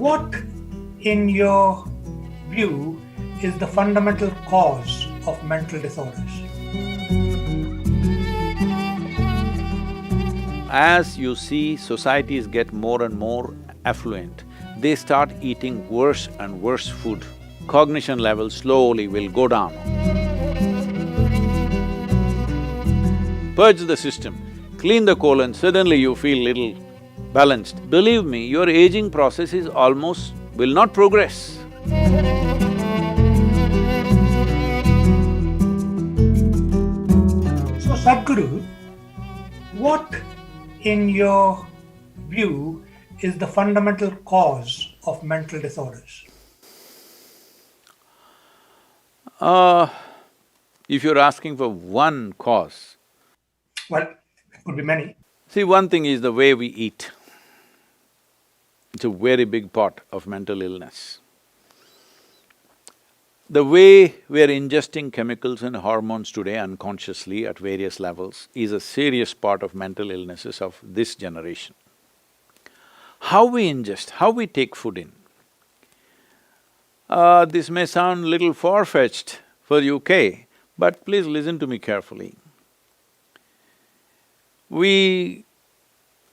What, in your view, is the fundamental cause of mental disorders? As you see societies get more and more affluent, they start eating worse and worse food. Cognition levels slowly will go down. Purge the system, clean the colon, suddenly you feel little balanced. Believe me, your aging process is almost… will not progress. So, Sadhguru, what, in your view, is the fundamental cause of mental disorders? If you're asking for one cause, Well, it could be many. see, one thing is the way we eat. It's a very big part of mental illness. The way we're ingesting chemicals and hormones today unconsciously at various levels is a serious part of mental illnesses of this generation. How we ingest, how we take food in. This may sound little far-fetched for UK, but please listen to me carefully.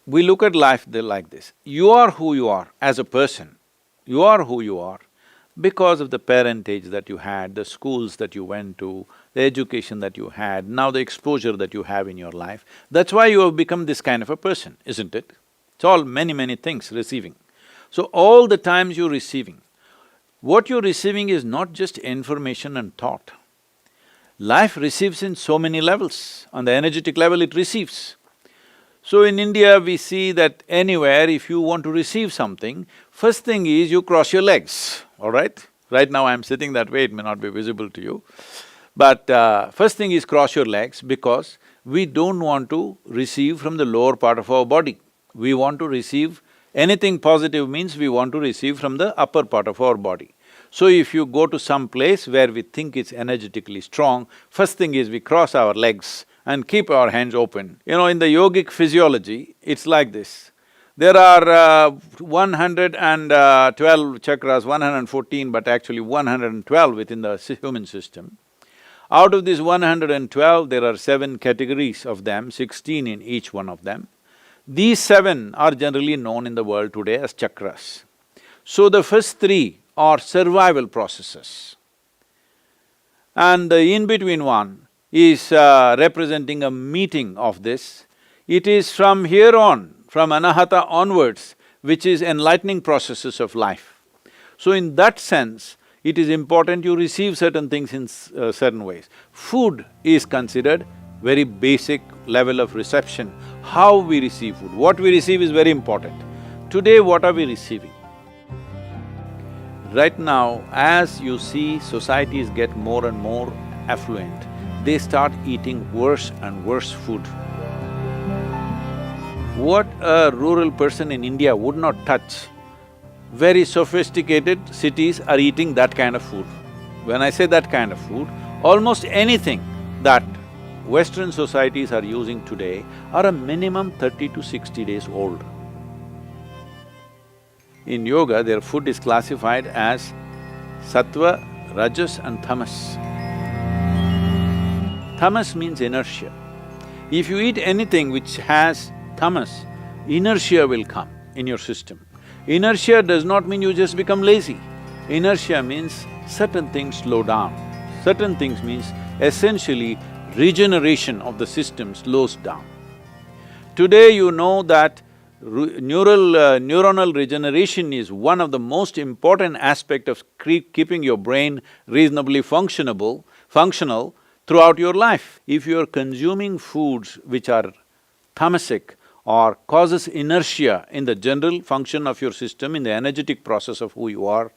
We look at life like this. You are who you are as a person. You are who you are because of the parentage that you had, the schools that you went to, the education that you had, now the exposure that you have in your life. That's why you have become this kind of a person, isn't it? It's all many things receiving. So all the times you're receiving, what you're receiving is not just information and thought. Life receives in so many levels. On the energetic level, it receives. So in India, we see that anywhere if you want to receive something, first thing is you cross your legs, all right? Right now I'm sitting that way, it may not be visible to you. But first thing is cross your legs because we don't want to receive from the lower part of our body. We want to receive… anything positive means we want to receive from the upper part of our body. So if you go to some place where we think it's energetically strong, first thing is we cross our legs and keep our hands open. You know, in the yogic physiology, it's like this. There are 112 chakras, 114, but actually 112 within the human system. Out of these 112, there are 7 categories of them, 16 in each one of them. These 7 are generally known in the world today as chakras. So the first 3 are survival processes. And the in-between one is representing a meeting of this. It is from here on, from anahata onwards, which is enlightening processes of life. So in that sense, it is important you receive certain things in certain ways. Food is considered very basic level of reception. How we receive food, what we receive is very important. Today, what are we receiving? Right now, as you see societies get more and more affluent, they start eating worse and worse food. What a rural person in India would not touch, very sophisticated cities are eating that kind of food. When I say that kind of food, almost anything that Western societies are using today are a minimum 30 to 60 days old. In yoga, their food is classified as sattva, rajas and tamas. Tamas means inertia. If you eat anything which has tamas, inertia will come in your system. Inertia does not mean you just become lazy. Inertia means certain things slow down. Certain things means essentially regeneration of the system slows down. Today you know that neuronal regeneration is one of the most important aspect of keeping your brain reasonably functional throughout your life. If you are consuming foods which are tamasic or causes inertia in the general function of your system, in the energetic process of who you are,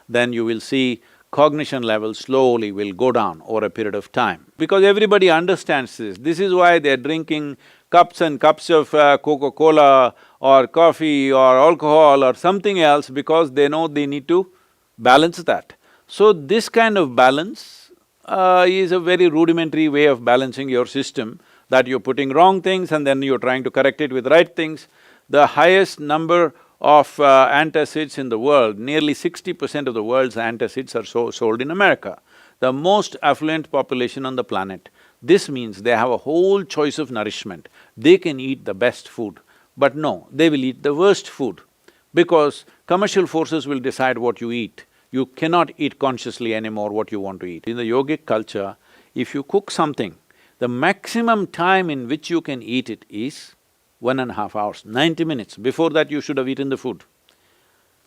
then you will see cognition levels slowly will go down over a period of time. Because everybody understands this. This is why they're drinking cups and cups of Coca-Cola or coffee or alcohol or something else because they know they need to balance that. So this kind of balance is a very rudimentary way of balancing your system, that you're putting wrong things and then you're trying to correct it with right things. The highest number of antacids in the world, nearly 60% of the world's antacids are sold in America, the most affluent population on the planet. This means they have a whole choice of nourishment. They can eat the best food, but no, they will eat the worst food because commercial forces will decide what you eat. You cannot eat consciously anymore what you want to eat. In the yogic culture, if you cook something, the maximum time in which you can eat it is 1.5 hours, 90 minutes. Before that, you should have eaten the food.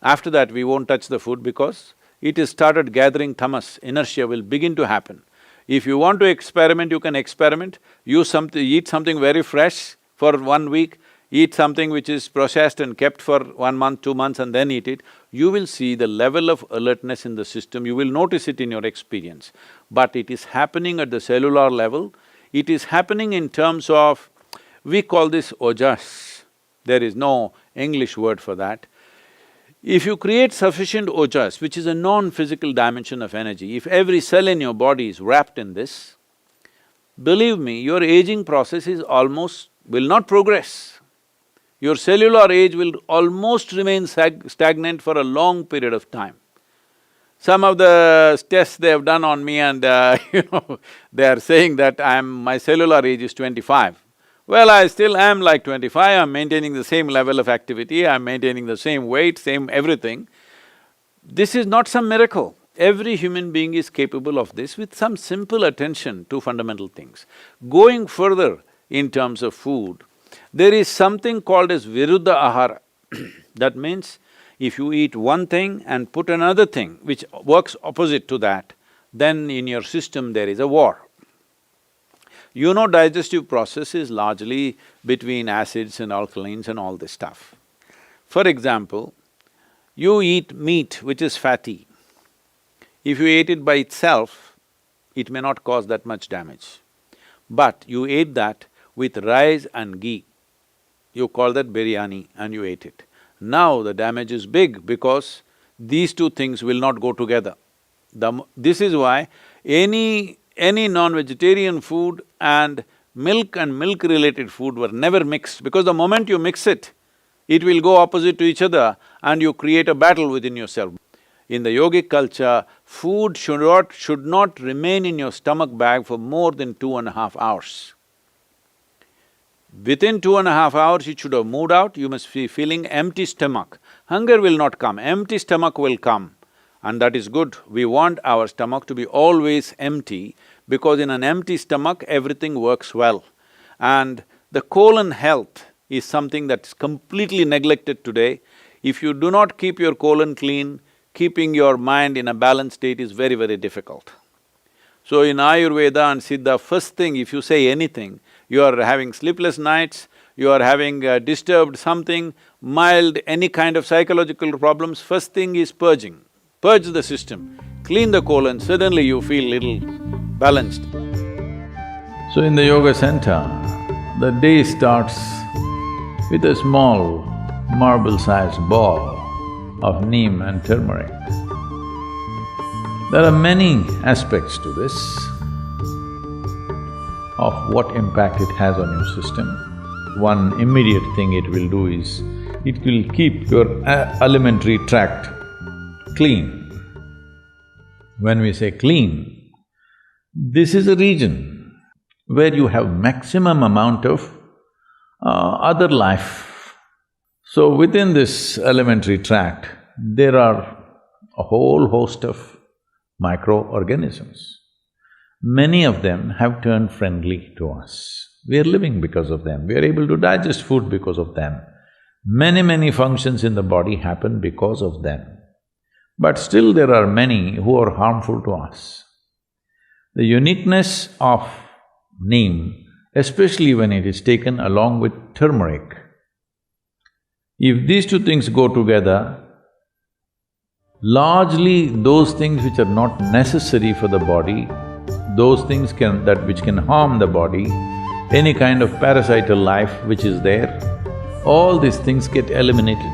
After that, we won't touch the food because it has started gathering tamas, inertia will begin to happen. If you want to experiment, you can experiment, eat something very fresh for 1 week, eat something which is processed and kept for 1 month, 2 months and then eat it, you will see the level of alertness in the system, you will notice it in your experience. But it is happening at the cellular level, it is happening in terms of, we call this ojas, there is no English word for that. If you create sufficient ojas, which is a non-physical dimension of energy, if every cell in your body is wrapped in this, believe me, your aging process is will not progress. Your cellular age will almost remain stagnant for a long period of time. Some of the tests they have done on me and they are saying that my cellular age is 25. Well, I still am like 25, I'm maintaining the same level of activity, I'm maintaining the same weight, same everything. This is not some miracle. Every human being is capable of this with some simple attention to fundamental things. Going further in terms of food, there is something called as viruddha ahara. That means, if you eat one thing and put another thing which works opposite to that, then in your system there is a war. You know, digestive process is largely between acids and alkalines and all this stuff. For example, you eat meat which is fatty. If you ate it by itself, it may not cause that much damage. But you ate that with rice and ghee, you call that biryani and you ate it. Now the damage is big because these two things will not go together. This is why any non-vegetarian food and milk-related food were never mixed, because the moment you mix it, it will go opposite to each other and you create a battle within yourself. In the yogic culture, food should not remain in your stomach bag for more than 2.5 hours. Within 2.5 hours, it should have moved out, you must be feeling empty stomach. Hunger will not come, empty stomach will come. And that is good. We want our stomach to be always empty because in an empty stomach, everything works well. And the colon health is something that's completely neglected today. If you do not keep your colon clean, keeping your mind in a balanced state is very, very difficult. So in Ayurveda and Siddha, first thing if you say anything, you are having sleepless nights, you are having disturbed something, mild, any kind of psychological problems, first thing is purging. Purge the system, clean the colon, suddenly you feel little balanced. So in the yoga center, the day starts with a small marble-sized ball of neem and turmeric. There are many aspects to this, of what impact it has on your system. One immediate thing it will do is, it will keep your alimentary tract clean. When we say clean, this is a region where you have maximum amount of other life. So within this alimentary tract, there are a whole host of microorganisms. Many of them have turned friendly to us. We are living because of them, we are able to digest food because of them. Many functions in the body happen because of them. But still there are many who are harmful to us. The uniqueness of neem, especially when it is taken along with turmeric, if these two things go together, largely those things which are not necessary for the body, those things which can harm the body, any kind of parasital life which is there, all these things get eliminated.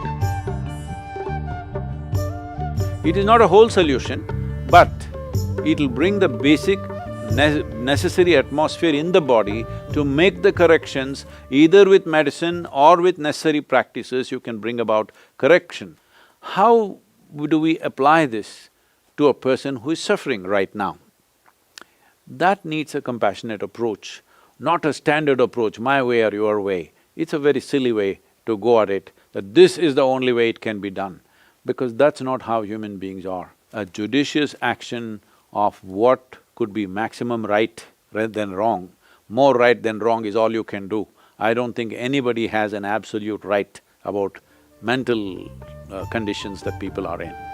It is not a whole solution, but it'll bring the basic necessary atmosphere in the body to make the corrections, either with medicine or with necessary practices, you can bring about correction. How do we apply this to a person who is suffering right now? That needs a compassionate approach, not a standard approach, my way or your way. It's a very silly way to go at it, that this is the only way it can be done, because that's not how human beings are. A judicious action of what could be maximum right rather than wrong, more right than wrong is all you can do. I don't think anybody has an absolute right about mental conditions that people are in.